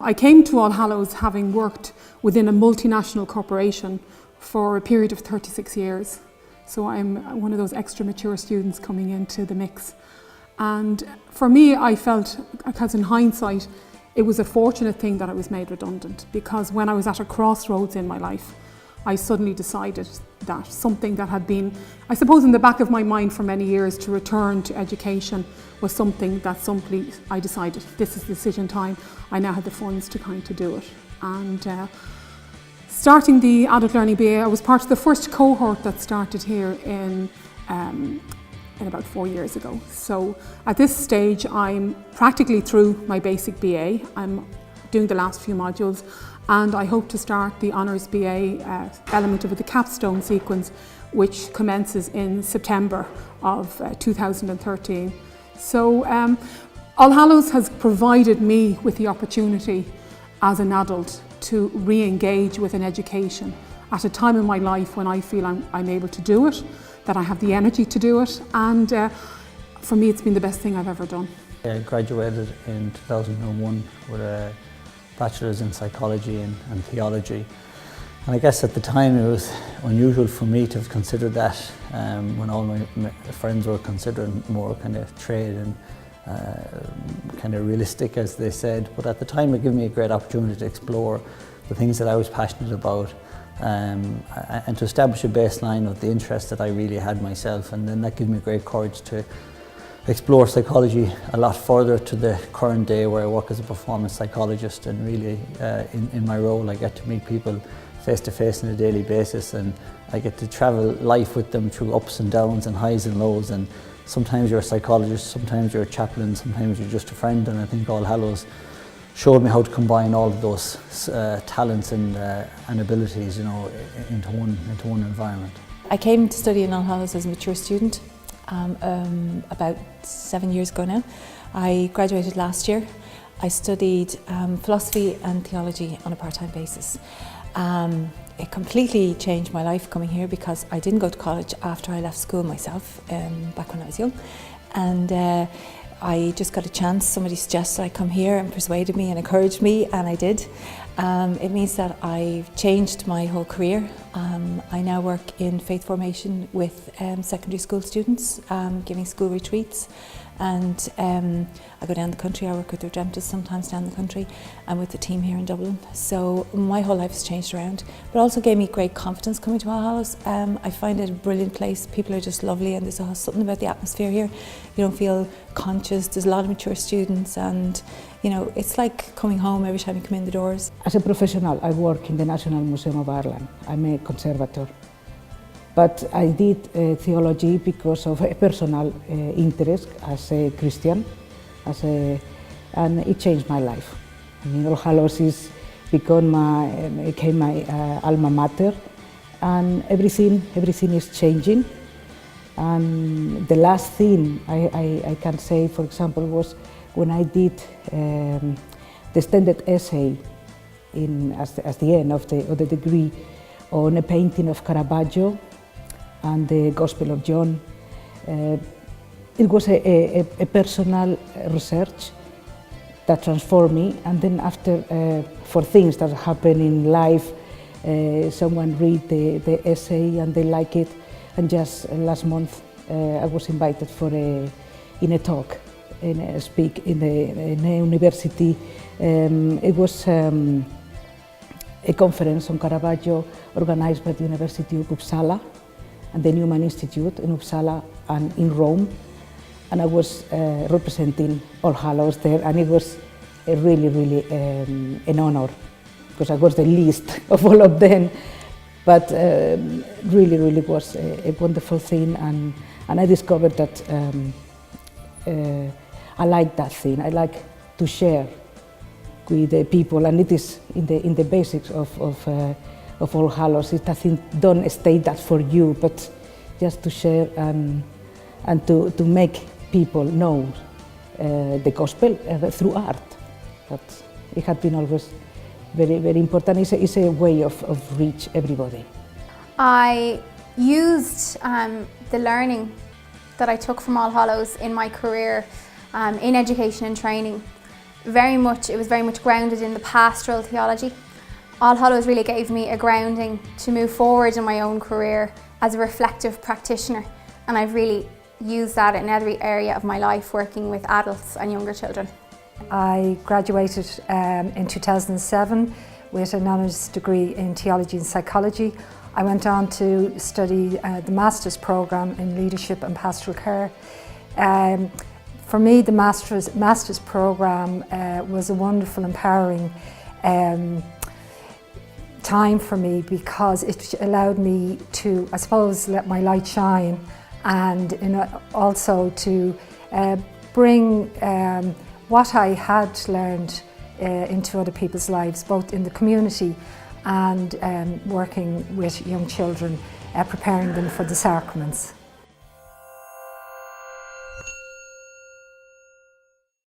I came to All Hallows having worked within a multinational corporation for a period of 36 years. So I'm one of those extra mature students coming into the mix. And for me, I felt, because in hindsight, it was a fortunate thing that I was made redundant, because when I was at a crossroads in my life, I suddenly decided that something that had been, I suppose, in the back of my mind for many years, to return to education was something that simply I decided this is decision time. I now had the funds to kind of do it. And starting the Adult Learning BA, I was part of the first cohort that started here in about 4 years ago. So at this stage, I'm practically through my basic BA. I'm doing the last few modules, and I hope to start the Honours BA element of the capstone sequence, which commences in September of 2013. So All Hallows has provided me with the opportunity as an adult to re-engage with an education at a time in my life when I feel I'm able to do it, that I have the energy to do it, and for me it's been the best thing I've ever done. I graduated in 2001 with a bachelor's in psychology and theology, and I guess at the time it was unusual for me to have considered that when all my friends were considering more kind of trade and kind of realistic, as they said. But at the time it gave me a great opportunity to explore the things that I was passionate about, and to establish a baseline of the interest that I really had myself, and then that gave me great courage to explore psychology a lot further to the current day, where I work as a performance psychologist, and really in my role I get to meet people face to face on a daily basis, and I get to travel life with them through ups and downs and highs and lows, and sometimes you're a psychologist, sometimes you're a chaplain, sometimes you're just a friend, and I think All Hallows showed me how to combine all of those talents and abilities, you know, into one environment. I came to study in All Hallows as a mature student about 7 years ago now. I graduated last year. I studied philosophy and theology on a part-time basis. It completely changed my life coming here, because I didn't go to college after I left school myself, back when I was young, and I just got a chance. Somebody suggested I come here and persuaded me and encouraged me, and I did. It means that I've changed my whole career. I now work in faith formation with secondary school students, giving school retreats, and I go down the country. I work with Redemptors sometimes down the country, and with the team here in Dublin. So my whole life has changed around, but also gave me great confidence coming to All Hallows. I find it a brilliant place. People are just lovely, and there's something about the atmosphere here. You don't feel conscious. There's a lot of mature students, and you know, it's like coming home every time you come in the doors. As a professional, I work in the National Museum of Ireland. I'm a conservator. But I did theology because of a personal interest as a Christian, and it changed my life. I mean, All Hallows became my alma mater, and everything is changing. And the last thing I can say, for example, was when I did the standard essay as the end of the degree on a painting of Caravaggio and the Gospel of John. It was a personal research that transformed me, and then after, for things that happen in life, someone read the essay and they like it, and just last month I was invited in a talk, in a speak in a university. It was a conference on Caravaggio organized by the University of Uppsala and the Newman Institute in Uppsala and in Rome, and I was representing All Hallows there, and it was really an honor, because I was the least of all of them, but really was a wonderful thing, and I discovered that I like that thing. I like to share with the people, and it is in the basics of All Hallows. It don't state that for you, but just to share and to make people know the gospel through art. But it had been always very important. It's a way of reach everybody. I used the learning that I took from All Hallows in my career in education and training it was very much grounded in the pastoral theology. All Hallows really gave me a grounding to move forward in my own career as a reflective practitioner, and I've really used that in every area of my life, working with adults and younger children. I graduated in 2007 with an honours degree in Theology and Psychology. I went on to study the Master's Programme in Leadership and Pastoral Care. For me, the Master's Programme was a wonderful, empowering time for me, because it allowed me to, I suppose, let my light shine, and also to bring what I had learned into other people's lives, both in the community and working with young children, preparing them for the sacraments.